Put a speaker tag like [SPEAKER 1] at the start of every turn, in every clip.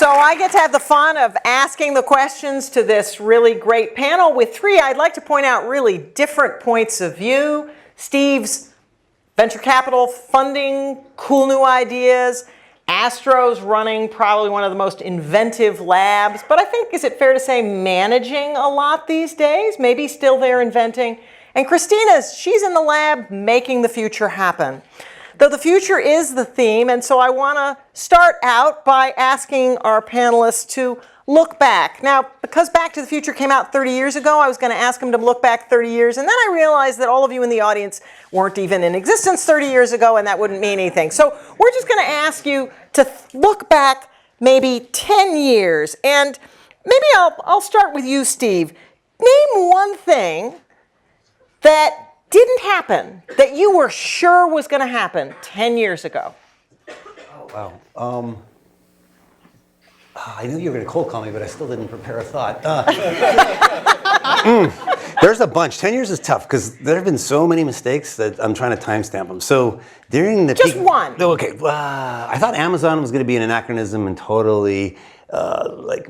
[SPEAKER 1] So I get to have the fun of asking the questions to this really great panel with three, I'd like to point out, really different points of view. Steve's venture capital funding, cool new ideas. Astro's running probably one of the most inventive labs, but I think, is it fair to say, managing a lot these days? Maybe still there inventing. And Christina's, she's in the lab making the future happen. Though the future is the theme, and so I want to start out by asking our panelists to look back. Now, because Back to the Future came out 30 years ago, I was going to ask them to look back 30 years, and then I realized that all of you in the audience weren't even in existence 30 years ago, and that wouldn't mean anything. So we're just going to ask you to look back maybe 10 years, and maybe I'll start with you, Steve. Name one thing that didn't happen that you were sure was going to happen 10 years ago.
[SPEAKER 2] Oh, wow. I knew you were going to cold call me, but I still didn't prepare a thought. There's a bunch. 10 years is tough because there have been so many mistakes that I'm trying to timestamp them. So during the
[SPEAKER 1] Just one.
[SPEAKER 2] Okay. I thought Amazon was going to be an anachronism and totally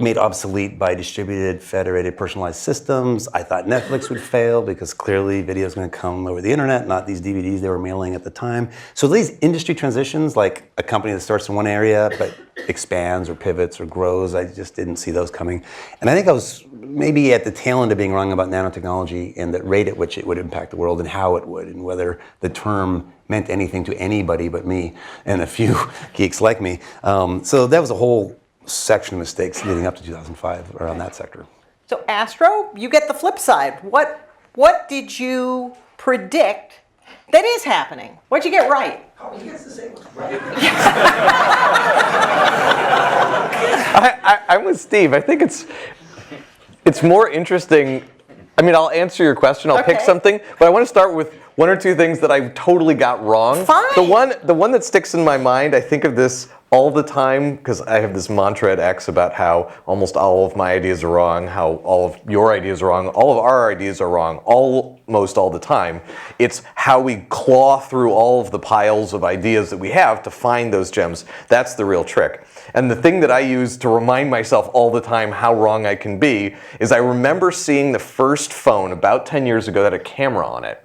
[SPEAKER 2] made obsolete by distributed, federated, personalized systems. I thought Netflix would fail because clearly video is going to come over the internet, not these DVDs they were mailing at the time. So these industry transitions, like a company that starts in one area but expands or pivots or grows, I just didn't see those coming. And I think I was maybe at the tail end of being wrong about nanotechnology and the rate at which it would impact the world and how it would, and whether the term meant anything to anybody but me and a few geeks like me. So that was a whole section of mistakes leading up to 2005 around that sector.
[SPEAKER 1] So Astro, you get the flip side. What did you predict that is happening? What'd you get right?
[SPEAKER 2] Oh, he gets the same one. Right.
[SPEAKER 3] I'm with Steve. I think it's more interesting. I mean, I'll answer your question. I'll pick something, but I want to start with one or two things that I totally got wrong.
[SPEAKER 1] Fine.
[SPEAKER 3] The one that sticks in my mind, I think of this all the time because I have this mantra at X about how almost all of my ideas are wrong, how all of your ideas are wrong, all of our ideas are wrong, almost all the time. It's how we claw through all of the piles of ideas that we have to find those gems. That's the real trick. And the thing that I use to remind myself all the time how wrong I can be is I remember seeing the first phone about 10 years ago that had a camera on it.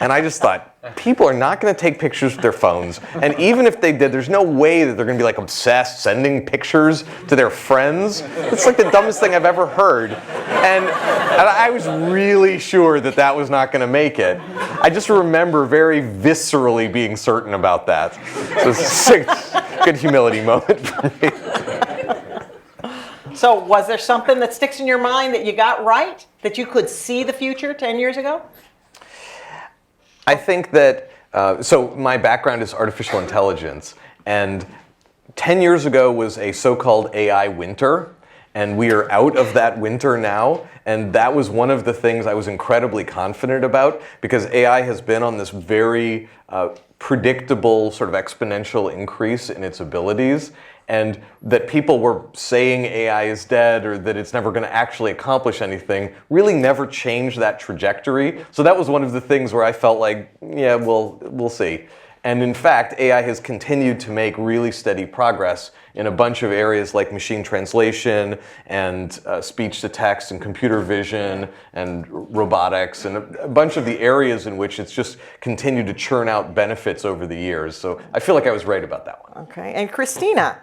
[SPEAKER 3] And I just thought, people are not going to take pictures with their phones. And even if they did, there's no way that they're going to be like obsessed sending pictures to their friends. It's like the dumbest thing I've ever heard. And I was really sure that that was not going to make it. I just remember very viscerally being certain about that. So it's a good humility moment for me.
[SPEAKER 1] So was there something that sticks in your mind that you got right, that you could see the future 10 years ago?
[SPEAKER 3] I think that, so my background is artificial intelligence, and 10 years ago was a so-called AI winter, and we are out of that winter now, and that was one of the things I was incredibly confident about, because AI has been on this very predictable sort of exponential increase in its abilities, and that people were saying AI is dead or that it's never going to actually accomplish anything really never changed that trajectory. So that was one of the things where I felt like, yeah, we'll see. And in fact, AI has continued to make really steady progress in a bunch of areas like machine translation and speech to text and computer vision and robotics and a bunch of the areas in which it's just continued to churn out benefits over the years. So I feel like I was right about that one.
[SPEAKER 1] Okay, and Christina,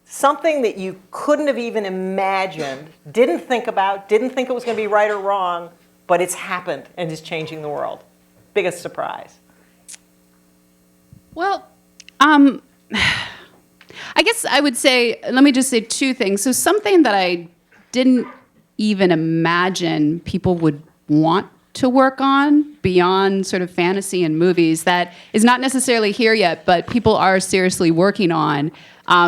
[SPEAKER 1] something that you couldn't have even imagined, didn't think about, didn't think it was going to be right or wrong, but it's happened and is changing the world. Biggest surprise.
[SPEAKER 4] Well, I guess I would say, let me just say two things. So something that I didn't even imagine people would want to work on beyond sort of fantasy and movies that is not necessarily here yet, but people are seriously working on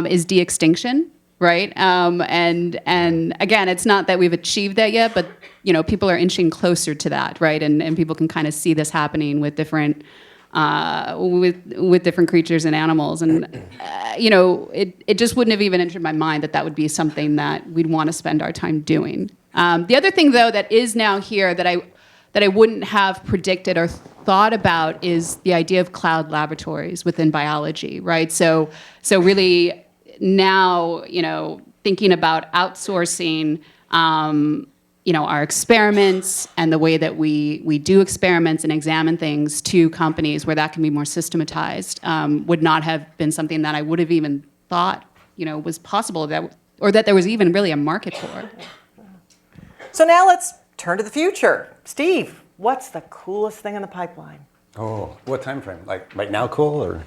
[SPEAKER 4] is de-extinction, right? And again, it's not that we've achieved that yet, but people are inching closer to that, right? And people can kind of see this happening with different with different creatures and animals, and it just wouldn't have even entered my mind that would be something that we'd want to spend our time doing. The other thing, though, that is now here that I wouldn't have predicted or thought about is the idea of cloud laboratories within biology, right? So really now, thinking about outsourcing, our experiments and the way that we do experiments and examine things to companies where that can be more systematized would not have been something that I would have even thought, was possible, or that there was even really a market for.
[SPEAKER 1] So now let's turn to the future. Steve, what's the coolest thing in the pipeline?
[SPEAKER 2] Oh, what time frame? Like right now, cool or?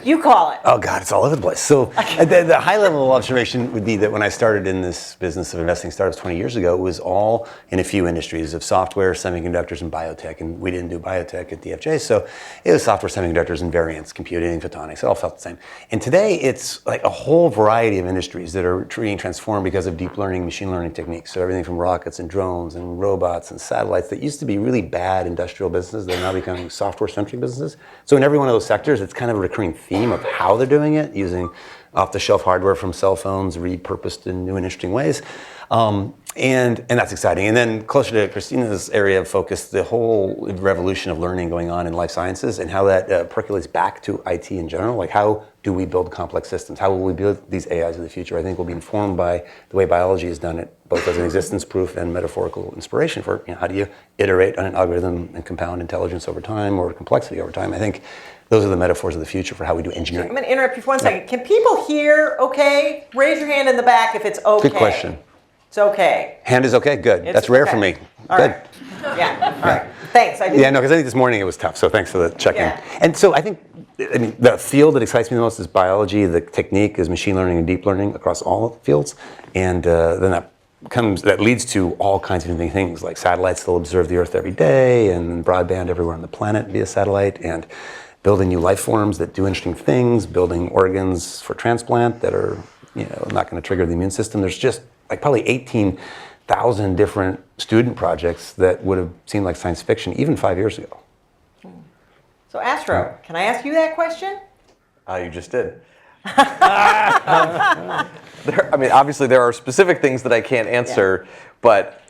[SPEAKER 1] You call it.
[SPEAKER 2] Oh God, it's all over the place. So the high level observation would be that when I started in this business of investing startups 20 years ago, it was all in a few industries of software, semiconductors, and biotech. And we didn't do biotech at DFJ, so it was software, semiconductors, and variants, computing, photonics. It all felt the same. And today it's like a whole variety of industries that are being transformed because of deep learning, machine learning techniques. So everything from rockets and drones and robots and satellites that used to be really bad industrial businesses, they're now becoming software-centric businesses. So in every one of those sectors, it's kind of a recurring theme of how they're doing it, using off-the-shelf hardware from cell phones, repurposed in new and interesting ways. And that's exciting. And then closer to Christina's area of focus, the whole revolution of learning going on in life sciences and how that percolates back to IT in general. Like how do we build complex systems? How will we build these AIs of the future? I think will be informed by the way biology has done it, both as an existence proof and metaphorical inspiration for how do you iterate on an algorithm and compound intelligence over time or complexity over time. I think those are the metaphors of the future for how we do engineering.
[SPEAKER 1] I'm going to interrupt you for 1 second. Can people hear okay? Raise your hand in the back if it's okay.
[SPEAKER 2] Good question.
[SPEAKER 1] It's okay.
[SPEAKER 2] Hand is okay? Good. That's rare for me.
[SPEAKER 1] All
[SPEAKER 2] Good.
[SPEAKER 1] right. Yeah, all right. Thanks.
[SPEAKER 2] Yeah, no, because I think this morning it was tough, so thanks for the check-in.
[SPEAKER 1] Yeah.
[SPEAKER 2] And so I think the field that excites me the most is biology. The technique is machine learning and deep learning across all fields. And then that leads to all kinds of interesting things, like satellites that'll observe the Earth every day, and broadband everywhere on the planet via satellite, and building new life forms that do interesting things, building organs for transplant that are not going to trigger the immune system. There's just like probably 18,000 different student projects that would have seemed like science fiction even 5 years ago.
[SPEAKER 1] So Astro, can I ask you that question?
[SPEAKER 3] You just did. Obviously there are specific things that I can't answer, but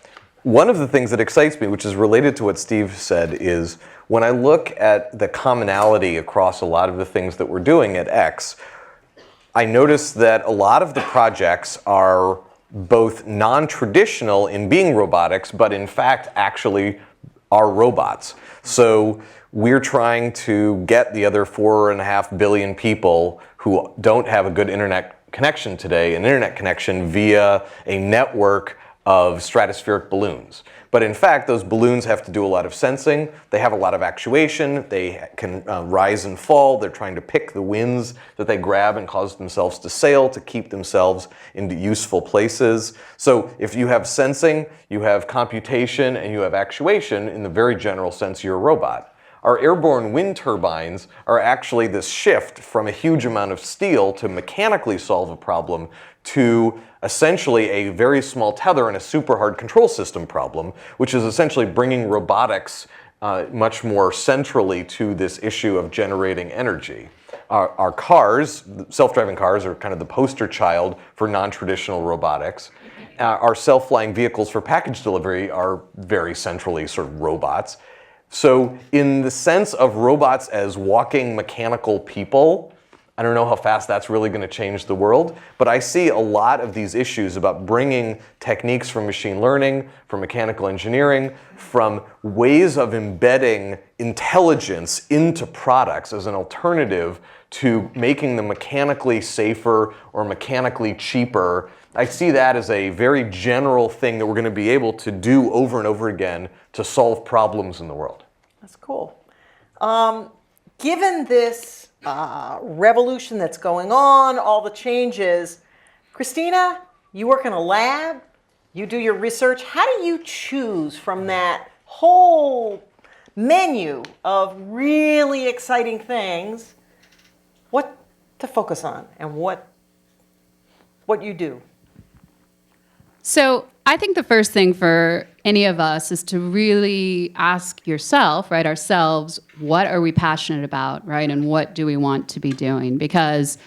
[SPEAKER 3] one of the things that excites me, which is related to what Steve said, is when I look at the commonality across a lot of the things that we're doing at X, I notice that a lot of the projects are both non-traditional in being robotics, but in fact actually are robots. So we're trying to get the other 4.5 billion people who don't have a good internet connection today, an internet connection via a network of stratospheric balloons. But in fact, those balloons have to do a lot of sensing. They have a lot of actuation. They can rise and fall. They're trying to pick the winds that they grab and cause themselves to sail to keep themselves into useful places. So if you have sensing, you have computation, and you have actuation, in the very general sense, you're a robot. Our airborne wind turbines are actually this shift from a huge amount of steel to mechanically solve a problem to essentially a very small tether and a super hard control system problem, which is essentially bringing robotics much more centrally to this issue of generating energy. Our cars, self-driving cars, are kind of the poster child for non-traditional robotics. Our self-flying vehicles for package delivery are very centrally sort of robots. So in the sense of robots as walking mechanical people, I don't know how fast that's really going to change the world, but I see a lot of these issues about bringing techniques from machine learning, from mechanical engineering, from ways of embedding intelligence into products as an alternative to making them mechanically safer or mechanically cheaper. I see that as a very general thing that we're going to be able to do over and over again to solve problems in the world.
[SPEAKER 1] That's cool. Given this revolution that's going on, all the changes, Christina, you work in a lab, you do your research. How do you choose from that whole menu of really exciting things what to focus on and what you do?
[SPEAKER 4] So I think the first thing for any of us is to really ask yourself, right, ourselves, what are we passionate about, right, and what do we want to be doing? Because,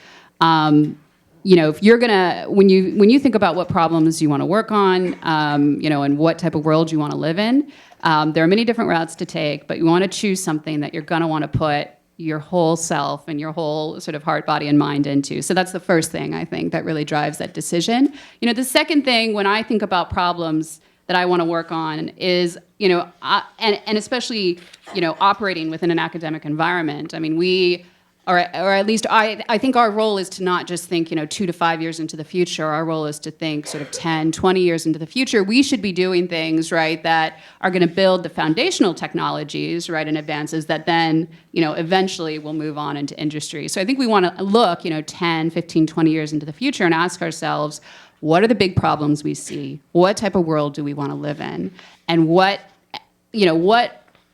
[SPEAKER 4] if you're gonna, when you think about what problems you want to work on, and what type of world you want to live in, there are many different routes to take, but you want to choose something that you're gonna want to put, your whole self and your whole sort of heart, body, and mind into. So that's the first thing I think that really drives that decision. The second thing when I think about problems that I want to work on is, and especially, operating within an academic environment. I mean, or at least I think our role is to not just think, 2 to 5 years into the future. Our role is to think sort of 10, 20 years into the future. We should be doing things, right, that are going to build the foundational technologies, right, and advances that then, eventually will move on into industry. So I think we want to look, 10, 15, 20 years into the future and ask ourselves, what are the big problems we see? What type of world do we want to live in? And what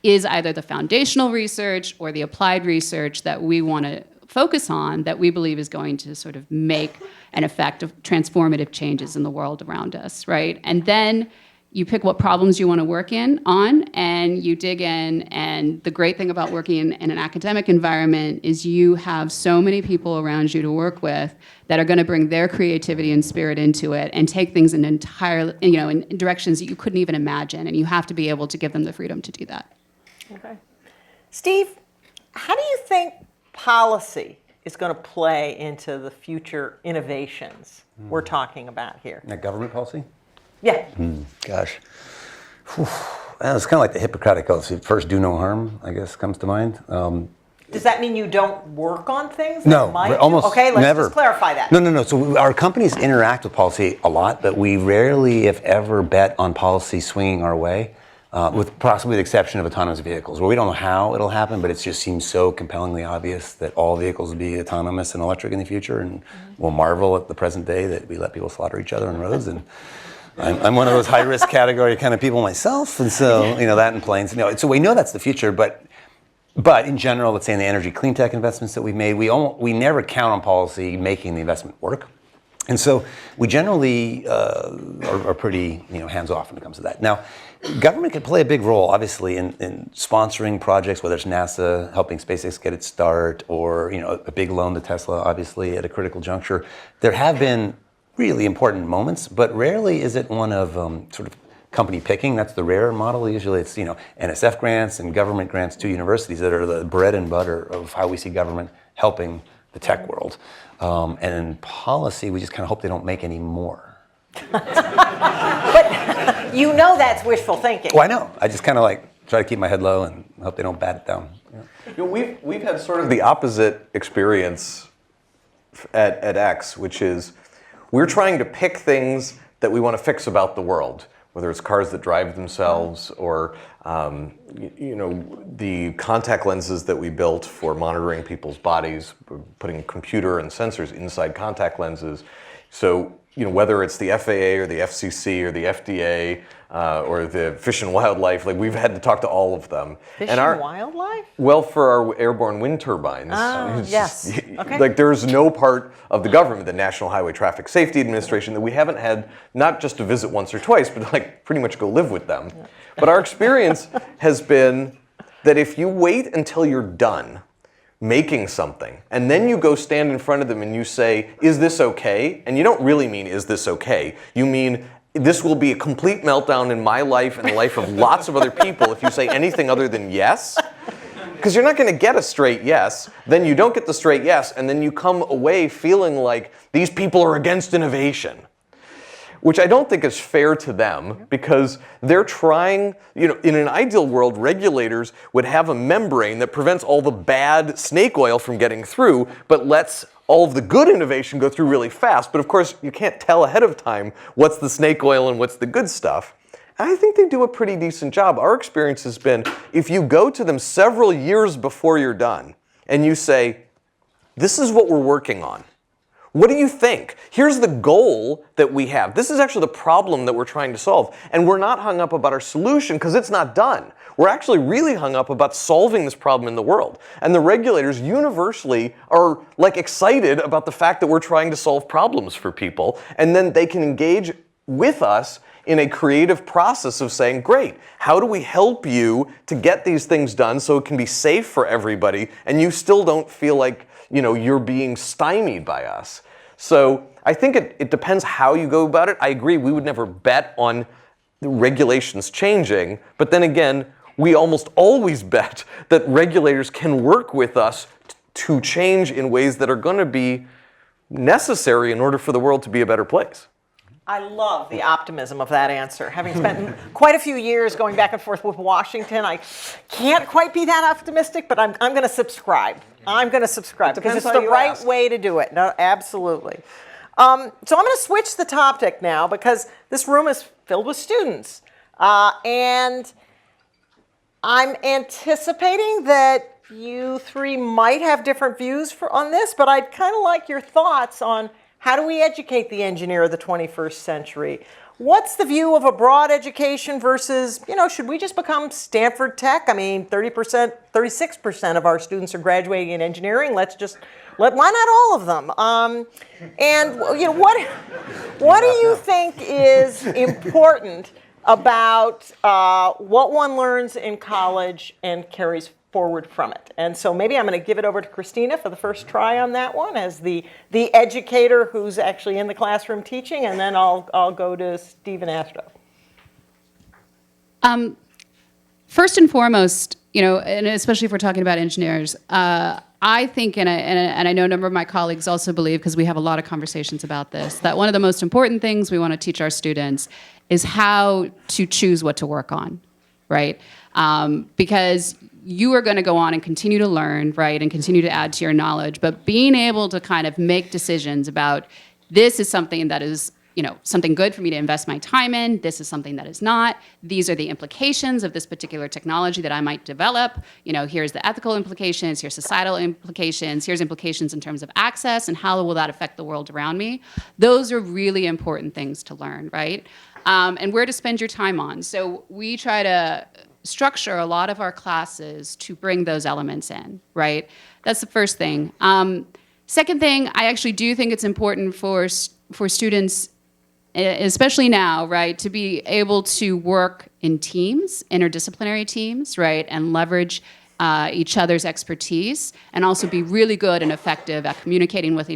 [SPEAKER 4] is either the foundational research or the applied research that we want to focus on that we believe is going to sort of make an effect of transformative changes in the world around us, right? And then you pick what problems you want to work on, and you dig in. And the great thing about working in an academic environment is you have so many people around you to work with that are going to bring their creativity and spirit into it and take things in in directions that you couldn't even imagine. And you have to be able to give them the freedom to do that.
[SPEAKER 1] Okay. Steve, how do you think policy is going to play into the future innovations we're talking about here?
[SPEAKER 2] That government policy?
[SPEAKER 1] Yeah.
[SPEAKER 2] Gosh. Whew. Well, it's kind of like the Hippocratic Oath. First, do no harm, I guess, comes to mind.
[SPEAKER 1] Does that mean you don't work on things?
[SPEAKER 2] No, almost
[SPEAKER 1] Okay, let's
[SPEAKER 2] never.
[SPEAKER 1] just clarify that.
[SPEAKER 2] No. So our companies interact with policy a lot, but we rarely, if ever, bet on policy swinging our way, with possibly the exception of autonomous vehicles, where we don't know how it'll happen, but it just seems so compellingly obvious that all vehicles will be autonomous and electric in the future, and we'll marvel at the present day that we let people slaughter each other on roads. And I'm one of those high-risk category kind of people myself, and so that in planes. So we know that's the future, but in general, let's say in the energy clean tech investments that we've made, we never count on policy making the investment work, and so we generally are pretty hands-off when it comes to that. Now, government can play a big role, obviously, in sponsoring projects, whether it's NASA helping SpaceX get its start, or a big loan to Tesla, obviously at a critical juncture. There have been really important moments, but rarely is it one of sort of company picking. That's the rare model. Usually it's NSF grants and government grants to universities that are the bread and butter of how we see government helping the tech world. And in policy, we just kind of hope they don't make any more.
[SPEAKER 1] But that's wishful thinking.
[SPEAKER 2] Well, I know. I just kind of try to keep my head low and hope they don't bat it down. Yeah.
[SPEAKER 3] We've had sort of the opposite experience at X, which is we're trying to pick things that we want to fix about the world, whether it's cars that drive themselves or the contact lenses that we built for monitoring people's bodies, putting computer and sensors inside contact lenses. So whether it's the FAA or the FCC or the FDA or the Fish and Wildlife, we've had to talk to all of them.
[SPEAKER 1] Fish and Wildlife?
[SPEAKER 3] Well, for our airborne wind turbines.
[SPEAKER 1] Yes. Okay.
[SPEAKER 3] There's no part of the government, the National Highway Traffic Safety Administration, that we haven't had not just to visit once or twice, but pretty much go live with them. Yeah. But our experience has been that if you wait until you're done making something, and then you go stand in front of them and you say, is this okay? And you don't really mean, is this okay? You mean, this will be a complete meltdown in my life and the life of lots of other people if you say anything other than yes. Because you're not going to get a straight yes, then you don't get the straight yes, and then you come away feeling like these people are against innovation. Which I don't think is fair to them, because they're trying, in an ideal world, regulators would have a membrane that prevents all the bad snake oil from getting through, but lets all of the good innovation go through really fast. But of course, you can't tell ahead of time what's the snake oil and what's the good stuff. And I think they do a pretty decent job. Our experience has been, if you go to them several years before you're done, and you say, this is what we're working on. What do you think? Here's the goal that we have. This is actually the problem that we're trying to solve. And we're not hung up about our solution because it's not done. We're actually really hung up about solving this problem in the world. And the regulators universally are excited about the fact that we're trying to solve problems for people. And then they can engage with us in a creative process of saying, great, how do we help you to get these things done so it can be safe for everybody and you still don't feel like you're being stymied by us. So I think it depends how you go about it. I agree, we would never bet on the regulations changing, but then again, we almost always bet that regulators can work with us to change in ways that are going to be necessary in order for the world to be a better place.
[SPEAKER 1] I love the optimism of that answer. Having spent quite a few years going back and forth with Washington, I can't quite be that optimistic, but I'm going to subscribe. I'm going to subscribe because it's the right way to do it. No, absolutely. So I'm going to switch the topic now because this room is filled with students. And I'm anticipating that you three might have different views on this, but I'd kind of like your thoughts on how do we educate the engineer of the 21st century? What's the view of a broad education versus, should we just become Stanford Tech? I mean, 30%, 36% of our students are graduating in engineering. Why not all of them? And what do you think is important about what one learns in college and carries forward from it? And so maybe I'm going to give it over to Christina for the first try on that one as the educator who's actually in the classroom teaching, and then I'll go to Steve and Astro.
[SPEAKER 4] First and foremost, and especially if we're talking about engineers, I think, and I know a number of my colleagues also believe, because we have a lot of conversations about this, that one of the most important things we want to teach our students is how to choose what to work on, right? Because you are going to go on and continue to learn, right, and continue to add to your knowledge, but being able to kind of make decisions about this is something that is, something good for me to invest my time in, this is something that is not, these are the implications of this particular technology that I might develop, here's the ethical implications, here's societal implications, here's implications in terms of access, and how will that affect the world around me. Those are really important things to learn, right? And where to spend your time on. So we try to structure a lot of our classes to bring those elements in, right? That's the first thing. Second thing, I actually do think it's important for students, especially now, right, to be able to work in teams, interdisciplinary teams, right, and leverage each other's expertise, and also be really good and effective at communicating with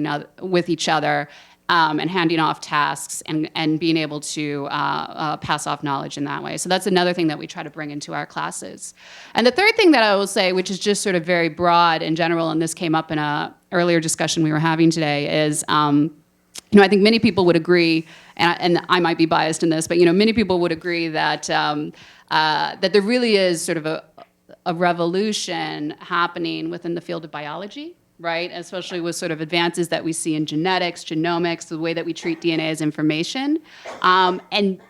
[SPEAKER 4] each other, and handing off tasks and being able to pass off knowledge in that way. So that's another thing that we try to bring into our classes. And the third thing that I will say, which is just sort of very broad in general, and this came up in an earlier discussion we were having today, is I think many people would agree, and I might be biased in this, but many people would agree that that there really is sort of a revolution happening within the field of biology, right? Especially with sort of advances that we see in genetics, genomics, the way that we treat DNA as information. And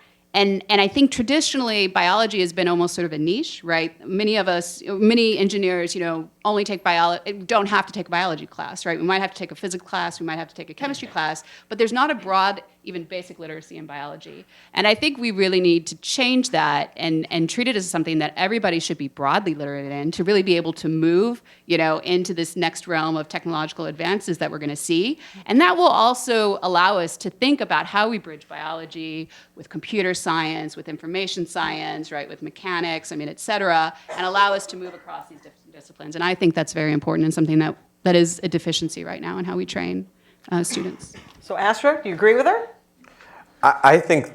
[SPEAKER 4] I think traditionally biology has been almost sort of a niche, right? Many engineers, only don't have to take a biology class, right? We might have to take a physics class, we might have to take a chemistry class, but there's not a broad, even basic literacy in biology. And I think we really need to change that and treat it as something that everybody should be broadly literate in to really be able to move, into this next realm of technological advances that we're going to see. And that will also allow us to think about how we bridge biology with computer science, with information science, right, with mechanics, et cetera, and allow us to move across these different disciplines. And I think that's very important and something that is a deficiency right now in how we train students.
[SPEAKER 1] So Astro, do you agree with her?
[SPEAKER 3] I think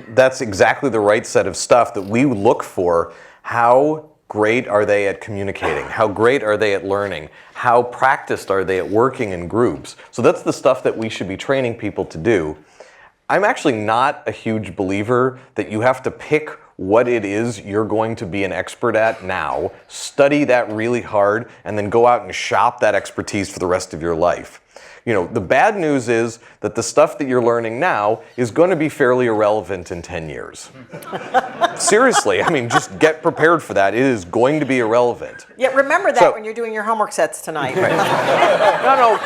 [SPEAKER 3] that's exactly the right set of stuff that we look for. How great are they at communicating? How great are they at learning? How practiced are they at working in groups? So that's the stuff that we should be training people to do. I'm actually not a huge believer that you have to pick what it is you're going to be an expert at now, study that really hard, and then go out and shop that expertise for the rest of your life. The bad news is that the stuff that you're learning now is going to be fairly irrelevant in 10 years. Seriously, just get prepared for that. It is going to be irrelevant.
[SPEAKER 1] Yeah, remember that when you're doing your homework sets tonight.
[SPEAKER 3] No,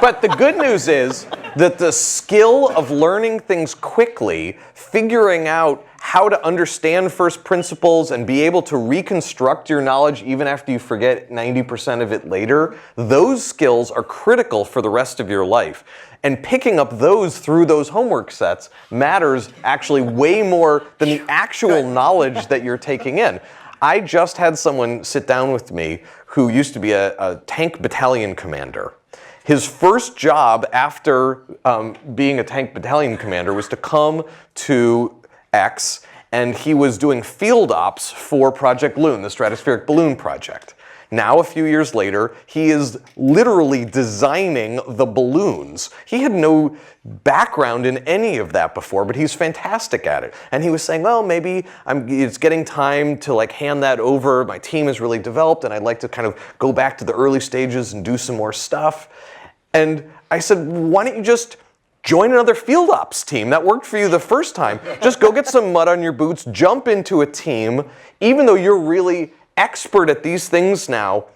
[SPEAKER 3] but the good news is that the skill of learning things quickly, figuring out how to understand first principles and be able to reconstruct your knowledge even after you forget 90% of it later, those skills are critical for the rest of your life. And picking up those through those homework sets matters actually way more than the actual knowledge that you're taking in. I just had someone sit down with me who used to be a tank battalion commander. His first job after being a tank battalion commander was to come to X and he was doing field ops for Project Loon, the stratospheric balloon project. Now, a few years later, he is literally designing the balloons. He had no background in any of that before, but he's fantastic at it. And he was saying, well, maybe it's getting time to like hand that over. My team is really developed, and I'd like to kind of go back to the early stages and do some more stuff. And I said, why don't you just join another field ops team? That worked for you the first time. Just go get some mud on your boots, jump into a team. Even though you're really expert at these things now,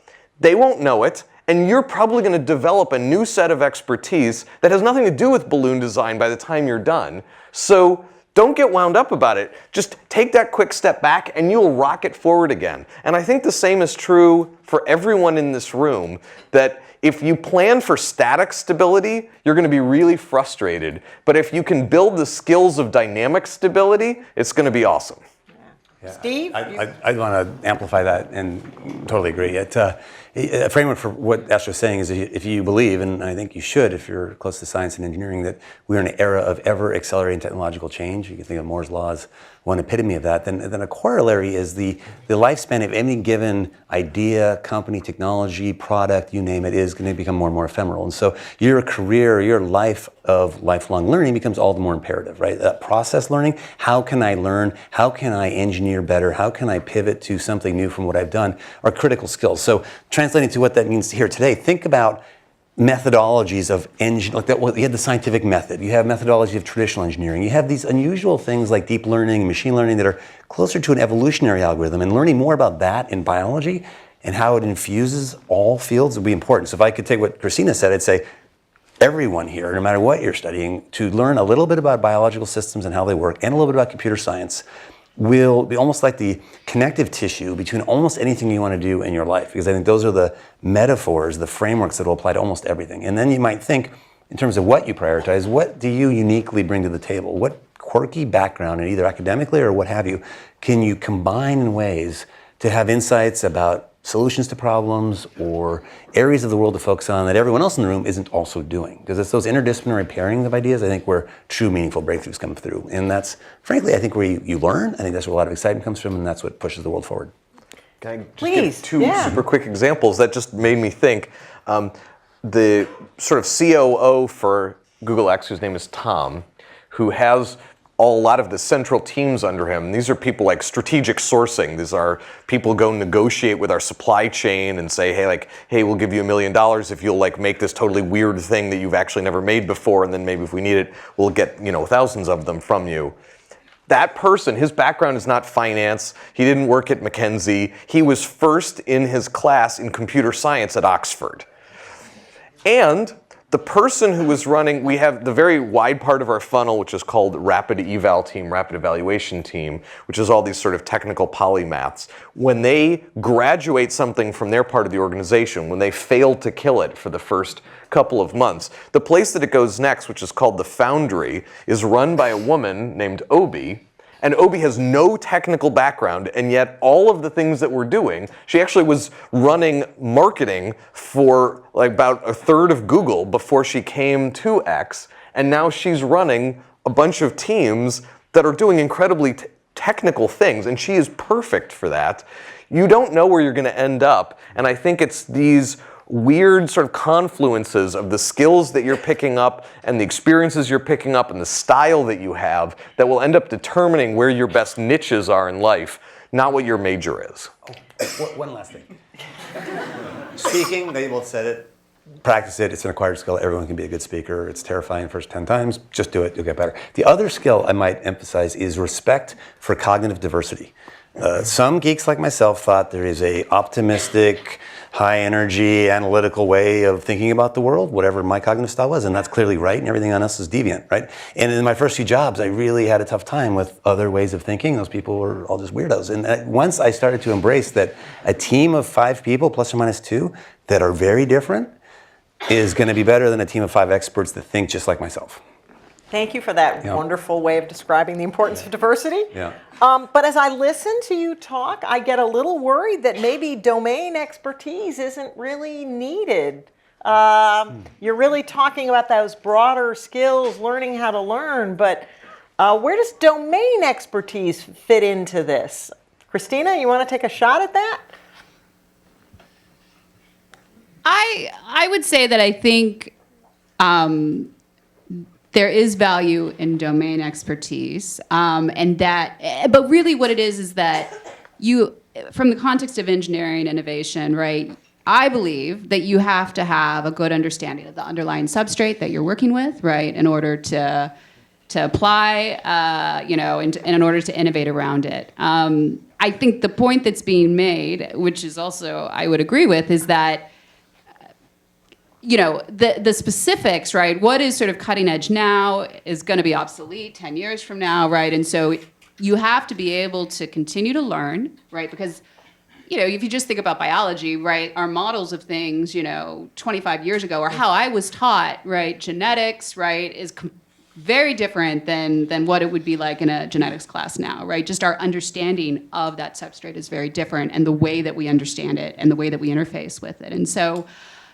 [SPEAKER 3] they won't know it, and you're probably going to develop a new set of expertise that has nothing to do with balloon design by the time you're done. So don't get wound up about it. Just take that quick step back and you'll rocket forward again. And I think the same is true for everyone in this room, that if you plan for static stability, you're going to be really frustrated. But if you can build the skills of dynamic stability, it's going to be awesome.
[SPEAKER 1] Yeah. Steve?
[SPEAKER 2] I want to amplify that and totally agree. A framework for what Astro's saying is if you believe, and I think you should if you're close to science and engineering, that we're in an era of ever-accelerating technological change. You can think of Moore's Law as one epitome of that. Then a corollary is the lifespan of any given idea, company, technology, product, you name it, is going to become more and more ephemeral. And so your career, your life of lifelong learning becomes all the more imperative, right? That process learning, how can I learn? How can I engineer better? How can I pivot to something new from what I've done are critical skills. So translating to what that means here today, think about methodologies of engineering, like that. Well, you have the scientific method, you have methodology of traditional engineering, you have these unusual things like deep learning, machine learning that are closer to an evolutionary algorithm, and learning more about that in biology and how it infuses all fields would be important. So if I could take what Christina said, I'd say everyone here, no matter what you're studying, to learn a little bit about biological systems and how they work, and a little bit about computer science, will be almost like the connective tissue between almost anything you want to do in your life, because I think those are the metaphors, the frameworks that will apply to almost everything. And then you might think, in terms of what you prioritize, what do you uniquely bring to the table? What quirky background, and either academically or what have you, can you combine in ways to have insights about solutions to problems or areas of the world to focus on that everyone else in the room isn't also doing? Because it's those interdisciplinary pairings of ideas, I think, where true meaningful breakthroughs come through. And that's, frankly, I think where you learn. I think that's where a lot of excitement comes from, and that's what pushes the world forward.
[SPEAKER 3] Can I just
[SPEAKER 1] Please,
[SPEAKER 3] give two
[SPEAKER 1] yeah.
[SPEAKER 3] super quick examples that just made me think? The sort of COO for Google X, whose name is Tom, who has a lot of the central teams under him. These are people like strategic sourcing. These are people who go negotiate with our supply chain and say, hey, we'll give you $1 million if you'll like make this totally weird thing that you've actually never made before, and then maybe if we need it, we'll get thousands of them from you. That person, his background is not finance. He didn't work at McKinsey. He was first in his class in computer science at Oxford. And the person who was running, we have the very wide part of our funnel, which is called rapid eval team, rapid evaluation team, which is all these sort of technical polymaths. When they graduate something from their part of the organization, when they fail to kill it for the first couple of months, the place that it goes next, which is called the Foundry, is run by a woman named Obi. And Obi has no technical background, and yet all of the things that we're doing, she actually was running marketing for like about a third of Google before she came to X, and now she's running a bunch of teams that are doing incredibly technical things, and she is perfect for that. You don't know where you're going to end up, and I think it's these weird sort of confluences of the skills that you're picking up and the experiences you're picking up and the style that you have that will end up determining where your best niches are in life, not what your major is.
[SPEAKER 2] One last thing. Speaking, they both said it. Practice it. It's an acquired skill. Everyone can be a good speaker. It's terrifying the first 10 times. Just do it. You'll get better. The other skill I might emphasize is respect for cognitive diversity. Some geeks like myself thought there is a optimistic, high energy, analytical way of thinking about the world, whatever my cognitive style was, and that's clearly right, and everything on us is deviant, right? And in my first few jobs, I really had a tough time with other ways of thinking. Those people were all just weirdos. And once I started to embrace that a team of 5 people, plus or minus 2, that are very different, is going to be better than a team of 5 experts that think just like myself.
[SPEAKER 1] Thank you for that wonderful way of describing the importance of diversity.
[SPEAKER 2] Yeah.
[SPEAKER 1] But as I listen to you talk, I get a little worried that maybe domain expertise isn't really needed. You're really talking about those broader skills, learning how to learn, but Where does domain expertise fit into this? Christina, you want to take a shot at that?
[SPEAKER 4] I would say that I think there is value in domain expertise, but really what it is that you, from the context of engineering innovation, right? I believe that you have to have a good understanding of the underlying substrate that you're working with, right, in order to apply, and in order to innovate around it. I think the point that's being made, which is also I would agree with, is that the specifics, right? What is sort of cutting edge now is going to be obsolete 10 years from now, right? And so you have to be able to continue to learn, right? Because if you just think about biology, right, our models of things, 25 years ago, or how I was taught, right, genetics, right, is very different than what it would be like in a genetics class now, right? Just our understanding of that substrate is very different, and the way that we understand it and the way that we interface with it. And so,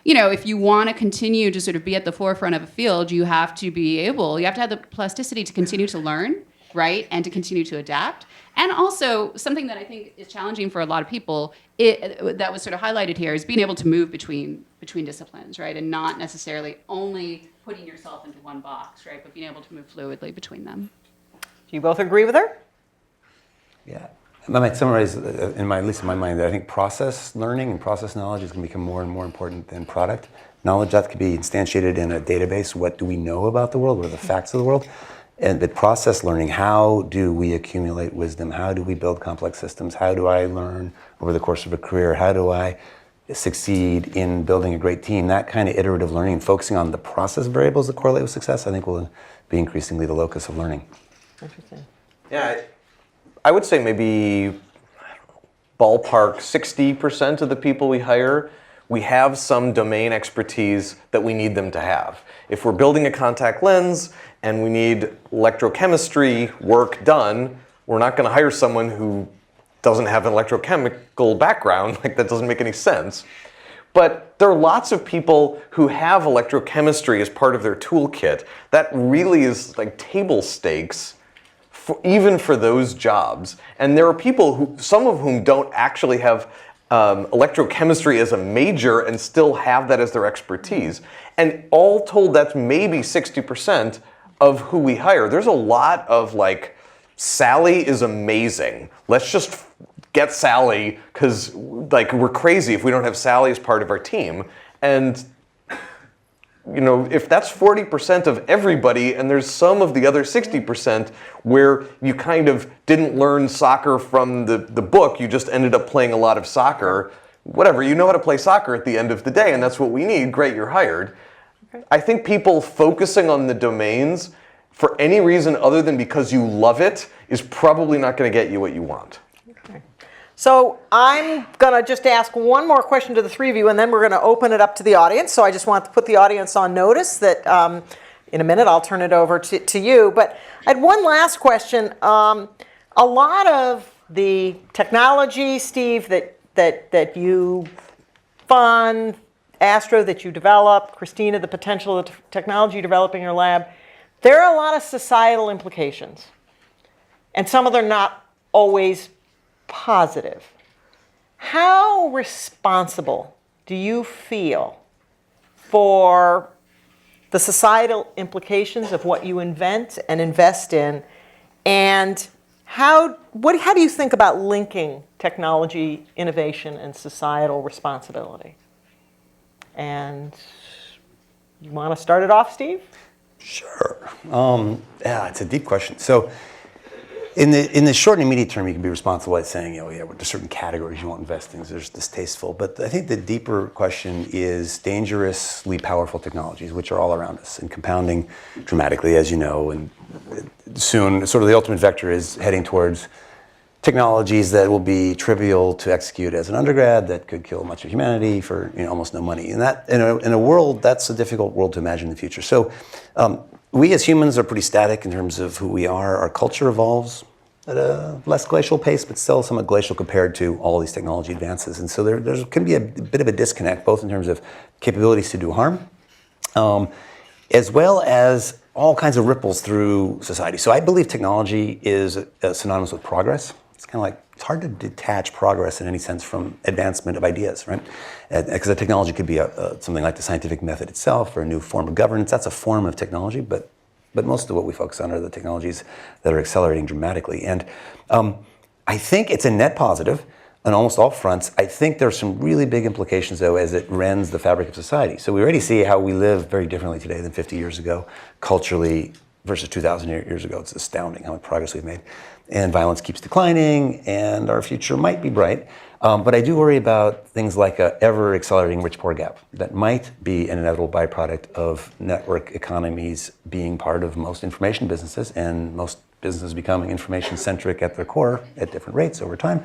[SPEAKER 4] if you want to continue to sort of be at the forefront of a field, you have to have the plasticity to continue to learn, right, and to continue to adapt. And also, something that I think is challenging for a lot of people, that was sort of highlighted here, is being able to move between disciplines, right, and not necessarily only putting yourself into one box, right, but being able to move fluidly between them.
[SPEAKER 1] Do you both agree with her?
[SPEAKER 2] Yeah. I might summarize, at least in my mind, that I think process learning and process knowledge is going to become more and more important than product knowledge. That could be instantiated in a database. What do we know about the world? What are the facts of the world? And the process learning, how do we accumulate wisdom? How do we build complex systems? How do I learn over the course of a career? How do I succeed in building a great team? That kind of iterative learning and focusing on the process variables that correlate with success, I think will be increasingly the locus of learning.
[SPEAKER 1] Interesting.
[SPEAKER 3] Yeah, I would say maybe ballpark 60% of the people we hire, we have some domain expertise that we need them to have. If we're building a contact lens and we need electrochemistry work done, we're not going to hire someone who doesn't have an electrochemical background. Like, that doesn't make any sense. But there are lots of people who have electrochemistry as part of their toolkit. That really is like table stakes, even for those jobs. And there are people some of whom don't actually have electrochemistry as a major and still have that as their expertise. And all told, that's maybe 60% of who we hire. There's a lot of like, Sally is amazing. Let's just get Sally, because like, we're crazy if we don't have Sally as part of our team. And if that's 40% of everybody, and there's some of the other 60% where you kind of didn't learn soccer from the book, you just ended up playing a lot of soccer, whatever, you know how to play soccer at the end of the day, and that's what we need, great, you're hired. Okay. I think people focusing on the domains for any reason other than because you love it is probably not going to get you what you want.
[SPEAKER 1] Okay. So I'm going to just ask one more question to the three of you, and then we're going to open it up to the audience. So I just want to put the audience on notice that in a minute I'll turn it over to you. But I had one last question. A lot of the technology, Steve, that you fund, Astro, that you develop, Christina, the potential of the technology you develop in your lab, there are a lot of societal implications. And some of them are not always positive. How responsible do you feel for the societal implications of what you invent and invest in? And how do you think about linking technology, innovation, and societal responsibility? And you want to start it off, Steve?
[SPEAKER 2] Sure. Yeah, it's a deep question. So in the short and immediate term, you can be responsible by saying, there's certain categories you won't invest in because they're distasteful. But I think the deeper question is dangerously powerful technologies, which are all around us and compounding dramatically, as you know. And soon, sort of the ultimate vector is heading towards technologies that will be trivial to execute as an undergrad, that could kill much of humanity for almost no money. And that in a world, that's a difficult world to imagine in the future. So we as humans are pretty static in terms of who we are. Our culture evolves at a less glacial pace, but still somewhat glacial compared to all these technology advances. And so there can be a bit of a disconnect, both in terms of capabilities to do harm, as well as all kinds of ripples through society. So I believe technology is synonymous with progress. It's kind of like, it's hard to detach progress in any sense from advancement of ideas, right? Because a technology could be something like the scientific method itself or a new form of governance. That's a form of technology, but most of what we focus on are the technologies that are accelerating dramatically. And I think it's a net positive on almost all fronts. I think there's some really big implications, though, as it rends the fabric of society. So we already see how we live very differently today than 50 years ago, culturally, versus 2,000 years ago. It's astounding how much progress we've made. And violence keeps declining, and our future might be bright. But I do worry about things like an ever-accelerating rich-poor gap that might be an inevitable byproduct of network economies being part of most information businesses, and most businesses becoming information-centric at their core at different rates over time,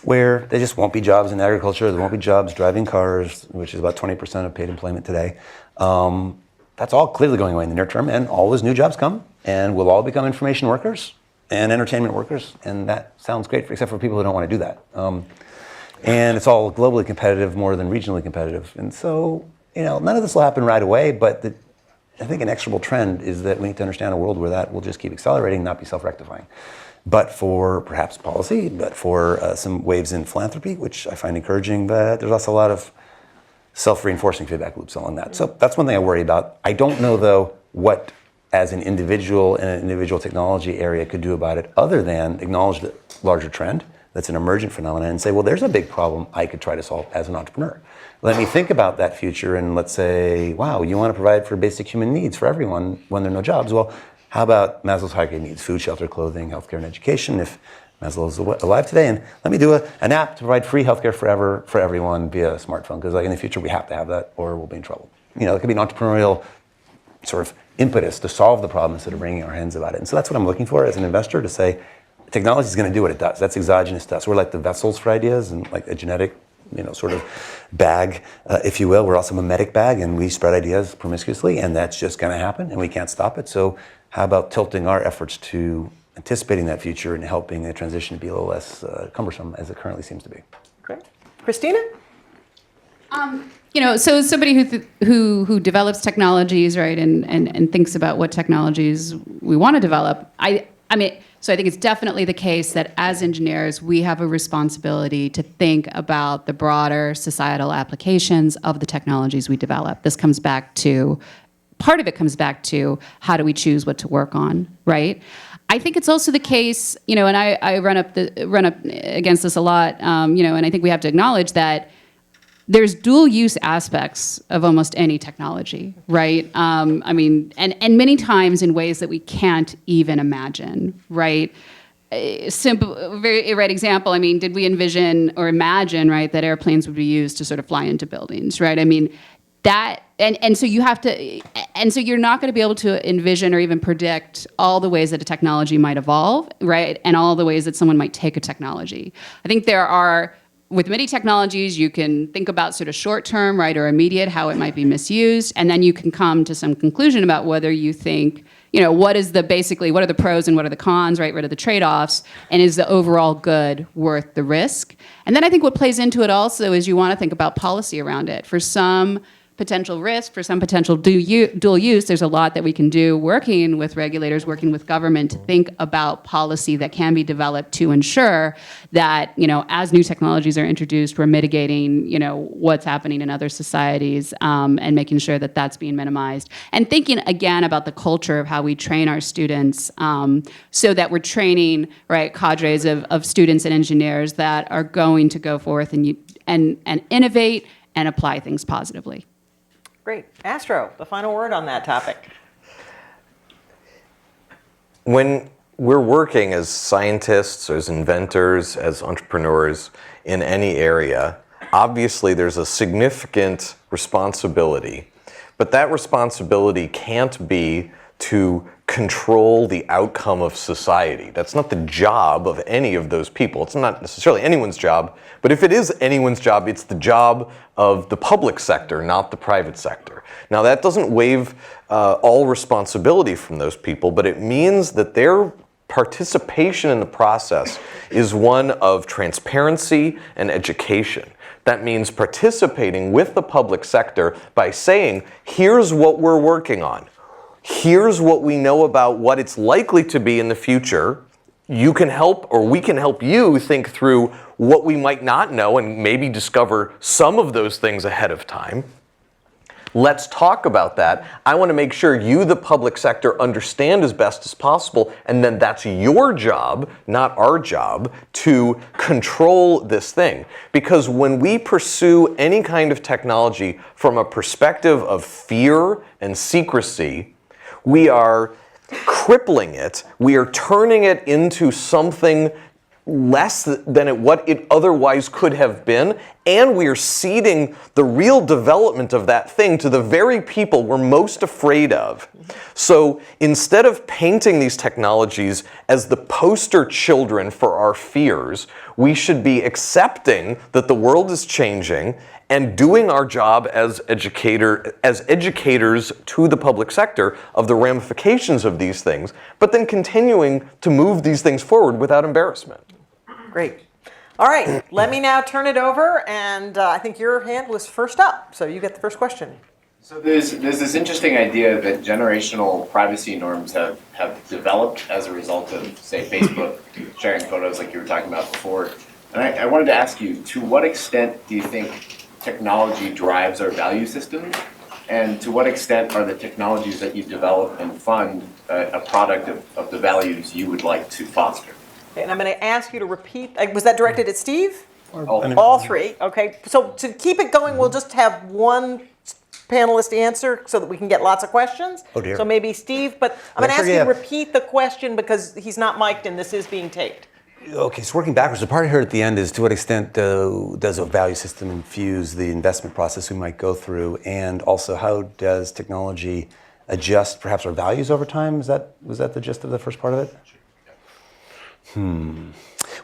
[SPEAKER 2] where there just won't be jobs in agriculture, there won't be jobs driving cars, which is about 20% of paid employment today. That's all clearly going away in the near term, and all those new jobs come, and we'll all become information workers and entertainment workers, and that sounds great, except for people who don't want to do that. And it's all globally competitive more than regionally competitive. And so, none of this will happen right away, but I think an inexorable trend is that we need to understand a world where that will just keep accelerating, not be self-rectifying. But for perhaps policy, but for some waves in philanthropy, which I find encouraging, but there's also a lot of self-reinforcing feedback loops along that. So that's one thing I worry about. I don't know, though, what as an individual in an individual technology area could do about it, other than acknowledge the larger trend that's an emergent phenomenon and say, well, there's a big problem I could try to solve as an entrepreneur. Let me think about that future, and let's say, wow, you want to provide for basic human needs for everyone when there are no jobs. Well, how about Maslow's hierarchy of needs, food, shelter, clothing, healthcare, and education, if Maslow is alive today? And let me do an app to provide free healthcare forever for everyone via a smartphone, because in the future we have to have that or we'll be in trouble. It could be an entrepreneurial sort of impetus to solve the problem instead of wringing our hands about it. And so that's what I'm looking for as an investor, to say, technology is going to do what it does. That's exogenous to us. We're like the vessels for ideas, and like a genetic, sort of bag, if you will. We're also a mimetic bag, and we spread ideas promiscuously, and that's just going to happen, and we can't stop it. So how about tilting our efforts to anticipating that future and helping the transition to be a little less cumbersome as it currently seems to be?
[SPEAKER 1] Great. Christina?
[SPEAKER 4] So somebody who develops technologies, right, and thinks about what technologies we want to develop, So I think it's definitely the case that as engineers, we have a responsibility to think about the broader societal applications of the technologies we develop. This comes back to, part of it comes back to, how do we choose what to work on, right? I think it's also the case, and I run up against this a lot, and I think we have to acknowledge that there's dual use aspects of almost any technology, right? And many times in ways that we can't even imagine, right? Simple, very right example. Did we envision or imagine, right, that airplanes would be used to sort of fly into buildings, right? So you have to, and so you're not going to be able to envision or even predict all the ways that a technology might evolve, right? And all the ways that someone might take a technology. I think there are, with many technologies, you can think about sort of short-term, right, or immediate, how it might be misused, and then you can come to some conclusion about whether you think, what are the pros and what are the cons, right, what are the trade-offs, and is the overall good worth the risk? And then I think what plays into it also is you want to think about policy around it. For some potential risk, for some potential dual use, there's a lot that we can do working with regulators, working with government to think about policy that can be developed to ensure that, as new technologies are introduced, we're mitigating, what's happening in other societies, and making sure that that's being minimized. And thinking, again, about the culture of how we train our students, so that we're training, right, cadres of students and engineers that are going to go forth and innovate and apply things positively.
[SPEAKER 1] Great. Astro, the final word on that topic.
[SPEAKER 3] When we're working as scientists, as inventors, as entrepreneurs in any area, obviously there's a significant responsibility, but that responsibility can't be to control the outcome of society. That's not the job of any of those people. It's not necessarily anyone's job, but if it is anyone's job, it's the job of the public sector, not the private sector. Now, that doesn't waive all responsibility from those people, but it means that their participation in the process is one of transparency and education. That means participating with the public sector by saying, here's what we're working on. here's what we know about what it's likely to be in the future. You can help, or we can help you think through what we might not know and maybe discover some of those things ahead of time. Let's talk about that. I want to make sure you, the public sector, understand as best as possible, and then that's your job, not our job, to control this thing. Because when we pursue any kind of technology from a perspective of fear and secrecy, we are crippling it. We are turning it into something less than what it otherwise could have been, and we are ceding the real development of that thing to the very people we're most afraid of. So instead of painting these technologies as the poster children for our fears, we should be accepting that the world is changing and doing our job as educators to the public sector of the ramifications of these things, but then continuing to move these things forward without embarrassment.
[SPEAKER 1] Great. All right, let me now turn it over, and I think your hand was first up, so you get the first question.
[SPEAKER 5] So there's this interesting idea that generational privacy norms have developed as a result of, say, Facebook sharing photos like you were talking about before. And I wanted to ask you, to what extent do you think technology drives our value systems? And to what extent are the technologies that you develop and fund a product of the values you would like to foster?
[SPEAKER 1] And I'm going to ask you to repeat. Was that directed at Steve?
[SPEAKER 5] All
[SPEAKER 1] All three. Okay. So to keep it going, we'll just have one panelist answer so that we can get lots of questions.
[SPEAKER 2] Oh dear.
[SPEAKER 1] So maybe Steve, but I'm going to ask you to repeat the question because he's not mic'd and this is being taped.
[SPEAKER 2] Okay, so working backwards, the part here at the end is to what extent does a value system infuse the investment process we might go through, and also how does technology adjust perhaps our values over time? Was that the gist of the first part of it?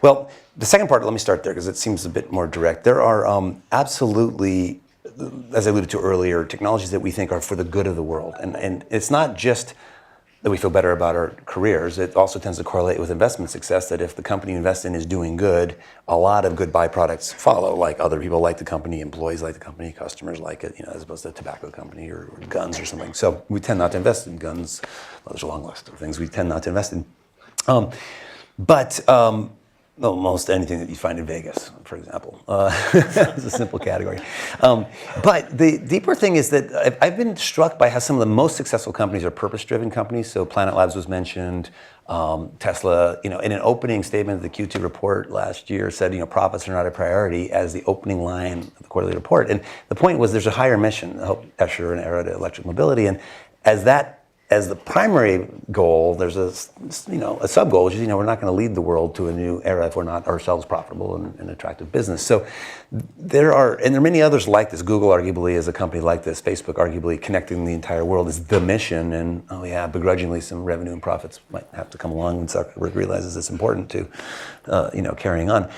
[SPEAKER 2] Well, the second part, let me start there because it seems a bit more direct. There are absolutely, as I alluded to earlier, technologies that we think are for the good of the world. And it's not just that we feel better about our careers. It also tends to correlate with investment success, that if the company you invest in is doing good, a lot of good byproducts follow, like other people like the company, employees like the company, customers like it, as opposed to a tobacco company or guns or something. So we tend not to invest in guns. Well, there's a long list of things we tend not to invest in. But almost anything that you find in Vegas, for example, is a simple category. But the deeper thing is that I've been struck by how some of the most successful companies are purpose-driven companies. So Planet Labs was mentioned, Tesla. In an opening statement of the Q2 report last year said, profits are not a priority as the opening line of the quarterly report. And the point was there's a higher mission, help usher an era to electric mobility, and as the primary goal, there's a sub goal, which is, we're not going to lead the world to a new era if we're not ourselves profitable and an attractive business. So there are many others like this. Google arguably is a company like this. Facebook arguably connecting the entire world is the mission. And begrudgingly some revenue and profits might have to come along when Zuckerberg realizes it's important to, carrying on.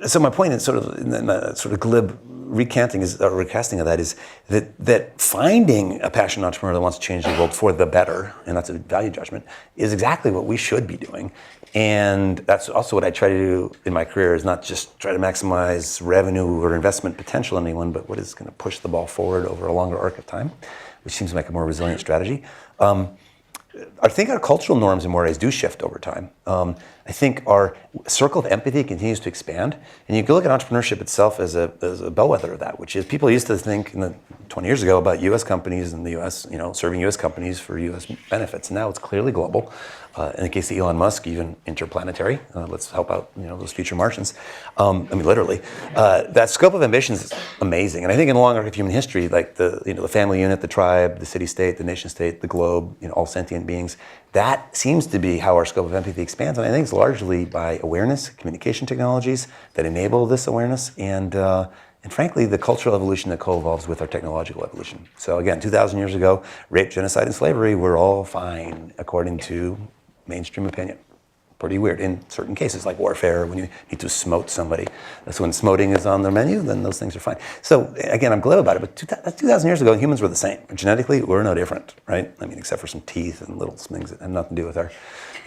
[SPEAKER 2] So my point in sort of glib recasting of that is that finding a passionate entrepreneur that wants to change the world for the better, and that's a value judgment, is exactly what we should be doing. And that's also what I try to do in my career, is not just try to maximize revenue or investment potential in anyone, but what is going to push the ball forward over a longer arc of time, which seems like a more resilient strategy. I think our cultural norms and mores do shift over time. I think our circle of empathy continues to expand. And you can look at entrepreneurship itself as a bellwether of that, which is people used to think 20 years ago about U.S. companies in the U.S., serving U.S. companies for U.S. benefits. Now it's clearly global. In the case of Elon Musk, even interplanetary. Let's help out, those future Martians. Literally. That scope of ambition is amazing. And I think in the long arc of human history, like the family unit, the tribe, the city-state, the nation-state, the globe, all sentient beings, that seems to be how our scope of empathy expands. And I think it's largely by awareness, communication technologies that enable this awareness, and frankly, the cultural evolution that co-evolves with our technological evolution. So again, 2,000 years ago, rape, genocide, and slavery were all fine, according to mainstream opinion. Pretty weird in certain cases, like warfare, when you need to smote somebody. That's when smoting is on their menu, then those things are fine. So again, I'm glib about it, but 2,000 years ago, humans were the same. Genetically, we're no different, right? Except for some teeth and little things that have nothing to do with our,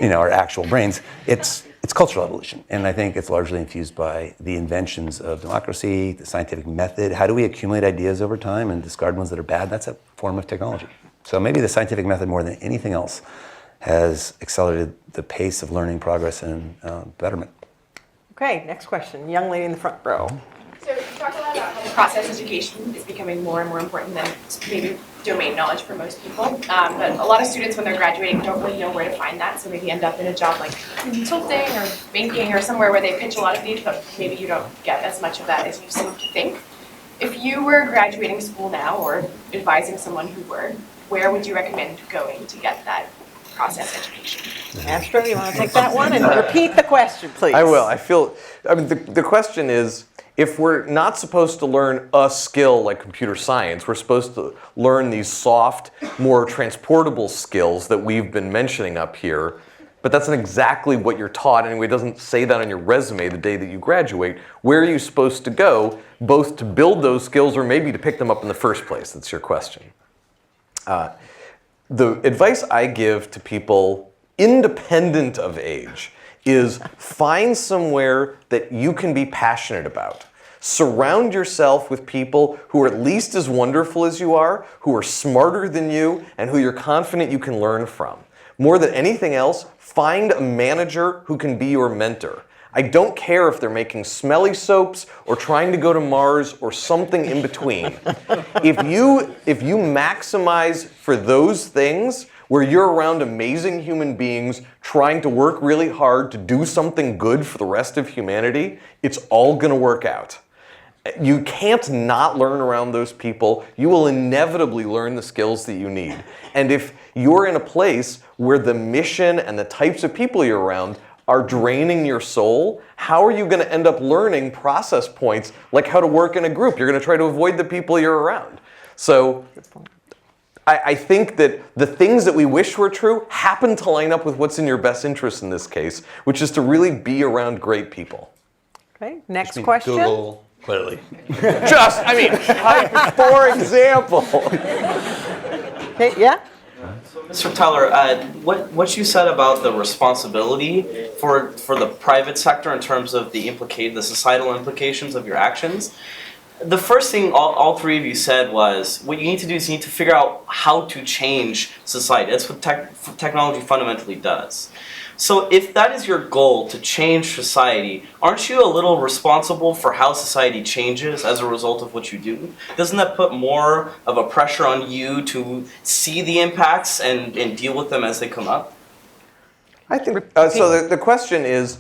[SPEAKER 2] our actual brains. It's cultural evolution, and I think it's largely infused by the inventions of democracy, the scientific method. How do we accumulate ideas over time and discard ones that are bad? That's a form of technology. So maybe the scientific method, more than anything else, has accelerated the pace of learning, progress, and betterment.
[SPEAKER 1] Okay, next question. Young lady in the front row.
[SPEAKER 6] So you talked a lot about how process education is becoming more and more important than maybe domain knowledge for most people. But a lot of students, when they're graduating, don't really know where to find that. So maybe end up in a job like consulting or banking or somewhere where they pitch a lot of needs, but maybe you don't get as much of that as you seem to think. If you were graduating school now or advising someone who were, where would you recommend going to get that process education?
[SPEAKER 1] Astro, you want to take that one and repeat the question, please?
[SPEAKER 3] I will. The question is, if we're not supposed to learn a skill like computer science, we're supposed to learn these soft, more transportable skills that we've been mentioning up here, but that's not exactly what you're taught anyway. It doesn't say that on your resume the day that you graduate. Where are you supposed to go, both to build those skills or maybe to pick them up in the first place? That's your question. The advice I give to people, independent of age, is find somewhere that you can be passionate about. Surround yourself with people who are at least as wonderful as you are, who are smarter than you, and who you're confident you can learn from. More than anything else, find a manager who can be your mentor. I don't care if they're making smelly soaps or trying to go to Mars or something in between. If you maximize for those things, where you're around amazing human beings trying to work really hard to do something good for the rest of humanity, it's all going to work out. You can't not learn around those people. You will inevitably learn the skills that you need. And if you're in a place where the mission and the types of people you're around are draining your soul, how are you going to end up learning process points like how to work in a group? You're going to try to avoid the people you're around. So I think that the things that we wish were true happen to line up with what's in your best interest in this case, which is to really be around great people.
[SPEAKER 1] Okay, next question.
[SPEAKER 2] Google, clearly.
[SPEAKER 3] For example.
[SPEAKER 1] Okay, yeah?
[SPEAKER 7] So, Mr. Teller, what you said about the responsibility for the private sector in terms of the societal implications of your actions, the first thing all three of you said was what you need to do is you need to figure out how to change society. That's what technology fundamentally does. So if that is your goal, to change society, aren't you a little responsible for how society changes as a result of what you do? Doesn't that put more of a pressure on you to see the impacts and deal with them as they come up?
[SPEAKER 3] I think so. The question is,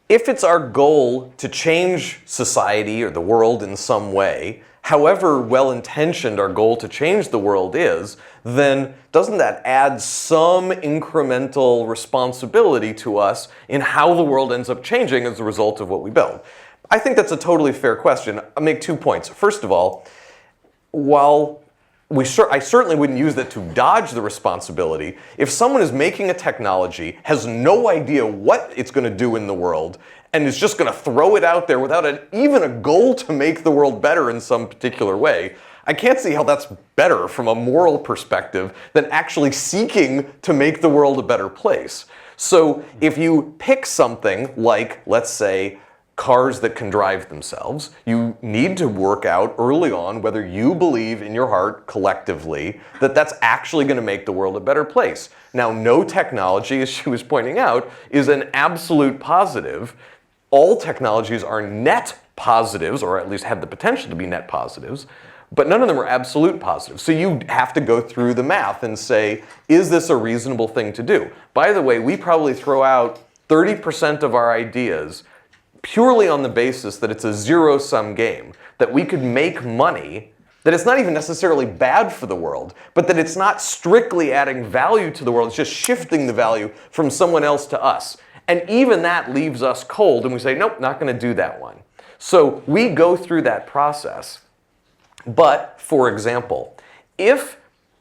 [SPEAKER 3] if it's our goal to change society or the world in some way, however well-intentioned our goal to change the world is, then doesn't that add some incremental responsibility to us in how the world ends up changing as a result of what we build? I think that's a totally fair question. I'll make 2 points. First of all, while I certainly wouldn't use that to dodge the responsibility. If someone is making a technology, has no idea what it's going to do in the world, and is just going to throw it out there without even a goal to make the world better in some particular way, I can't see how that's better from a moral perspective than actually seeking to make the world a better place. So if you pick something like, let's say, cars that can drive themselves, you need to work out early on whether you believe in your heart collectively that that's actually going to make the world a better place. Now, no technology, as she was pointing out, is an absolute positive. All technologies are net positives, or at least have the potential to be net positives, but none of them are absolute positives. So you have to go through the math and say, is this a reasonable thing to do? By the way, we probably throw out 30% of our ideas purely on the basis that it's a zero-sum game, that we could make money, that it's not even necessarily bad for the world, but that it's not strictly adding value to the world, it's just shifting the value from someone else to us. And even that leaves us cold, and we say, nope, not going to do that one. So we go through that process. But, for example, if,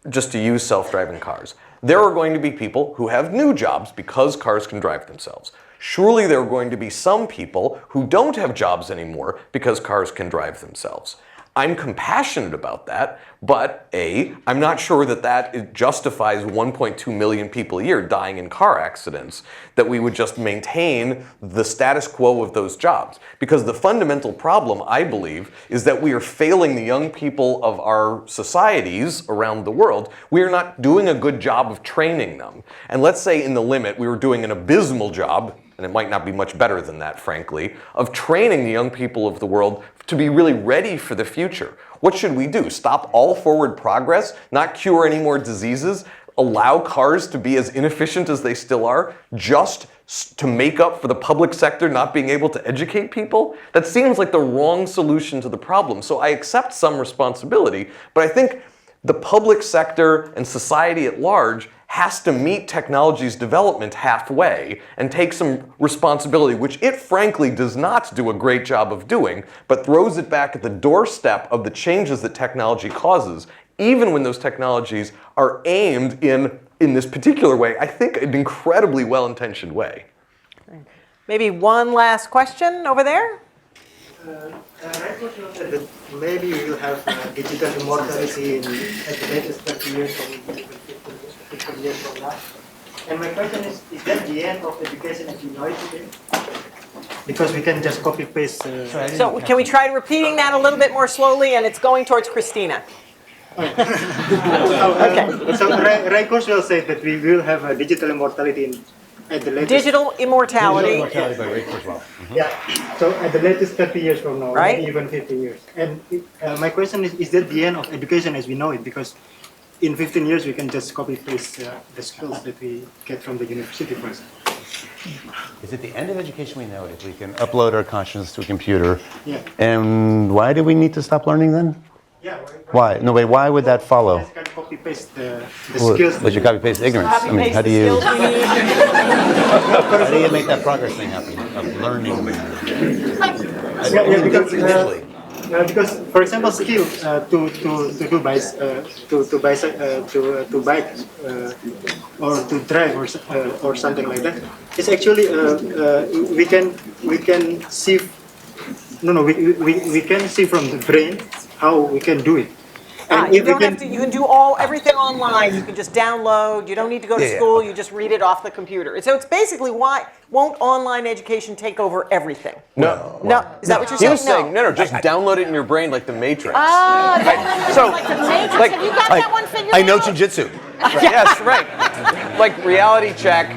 [SPEAKER 3] just to use self-driving cars, there are going to be people who have new jobs because cars can drive themselves. Surely there are going to be some people who don't have jobs anymore because cars can drive themselves. I'm compassionate about that, but A, I'm not sure that that justifies 1.2 million people a year dying in car accidents, that we would just maintain the status quo of those jobs. Because the fundamental problem, I believe, is that we are failing the young people of our societies around the world. We are not doing a good job of training them. And let's say in the limit we were doing an abysmal job, and it might not be much better than that, frankly, of training the young people of the world to be really ready for the future. What should we do? Stop all forward progress? Not cure any more diseases? Allow cars to be as inefficient as they still are, just to make up for the public sector not being able to educate people? That seems like the wrong solution to the problem. So I accept some responsibility, but I think the public sector and society at large has to meet technology's development halfway and take some responsibility, which it frankly does not do a great job of doing, but throws it back at the doorstep of the changes that technology causes, even when those technologies are aimed in this particular way, I think an incredibly well-intentioned way.
[SPEAKER 1] Maybe one last question over there?
[SPEAKER 8] Right, what you said that maybe we will have digital immortality at the latest 30 years from 15 years from now. And my question is that the end of education as you know it today? Because we can just copy paste.
[SPEAKER 1] So can we try repeating that a little bit more slowly? And it's going towards Christina.
[SPEAKER 8] So Ray Kurzweil said that we will have a digital immortality at the latest.
[SPEAKER 1] Digital immortality.
[SPEAKER 2] Digital immortality by Ray Kurzweil.
[SPEAKER 8] Yeah. So at the latest 30 years from now,
[SPEAKER 1] Right.
[SPEAKER 8] maybe even 50 years. And my question is that the end of education as we know it? Because in 15 years we can just copy paste the skills that we get from the university, for example.
[SPEAKER 2] Is it the end of education we know it if we can upload our consciousness to a computer?
[SPEAKER 8] Yeah.
[SPEAKER 2] And why do we need to stop learning then?
[SPEAKER 8] Yeah.
[SPEAKER 2] Why? No, wait, why would that follow?
[SPEAKER 8] You guys can copy paste the
[SPEAKER 2] Well,
[SPEAKER 8] skills.
[SPEAKER 2] but you copy paste ignorance. I mean, how do you make that progress thing happen of learning?
[SPEAKER 8] Because, for example, skill to bike or to drive or something like that. It's actually we can see. We can see from the brain how we can do it. And
[SPEAKER 1] You don't have to. You can do everything online. You can just download. You don't need to go to school. You just read it off the computer. So it's basically why won't online education take over everything?
[SPEAKER 3] No.
[SPEAKER 1] No, is that what you're
[SPEAKER 3] He
[SPEAKER 1] saying?
[SPEAKER 3] was saying, no, just download it in your brain like the Matrix.
[SPEAKER 1] So like the Matrix. Have you got that one figured out?
[SPEAKER 2] I know jujitsu.
[SPEAKER 3] Yes, right. Like reality check.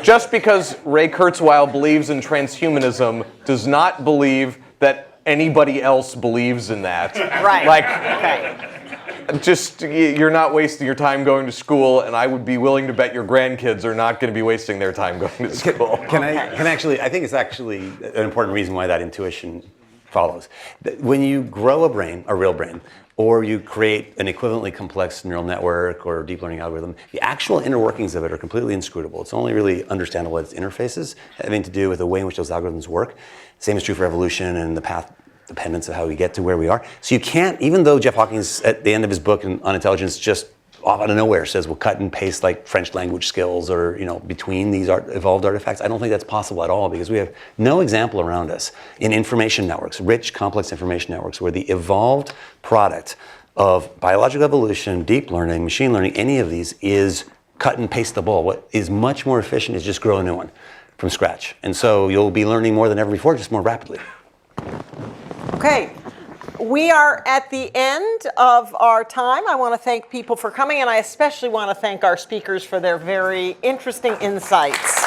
[SPEAKER 3] Just because Ray Kurzweil believes in transhumanism does not believe that anybody else believes in that.
[SPEAKER 1] Right.
[SPEAKER 3] Like,
[SPEAKER 1] Okay.
[SPEAKER 3] just you're not wasting your time going to school, and I would be willing to bet your grandkids are not going to be wasting their time going to school.
[SPEAKER 2] I think it's actually an important reason why that intuition follows. When you grow a brain, a real brain, or you create an equivalently complex neural network or deep learning algorithm, the actual inner workings of it are completely inscrutable. It's only really understandable at its interfaces, having to do with the way in which those algorithms work. Same is true for evolution and the path dependence of how we get to where we are. So you can't, even though Jeff Hawkins at the end of his book on intelligence just off out of nowhere says we'll cut and paste like French language skills or between these evolved artifacts, I don't think that's possible at all because we have no example around us in information networks, rich, complex information networks, where the evolved product of biological evolution, deep learning, machine learning, any of these is cut and pasteable. What is much more efficient is just grow a new one from scratch. And so you'll be learning more than ever before, just more rapidly.
[SPEAKER 1] Okay. We are at the end of our time. I want to thank people for coming, and I especially want to thank our speakers for their very interesting insights.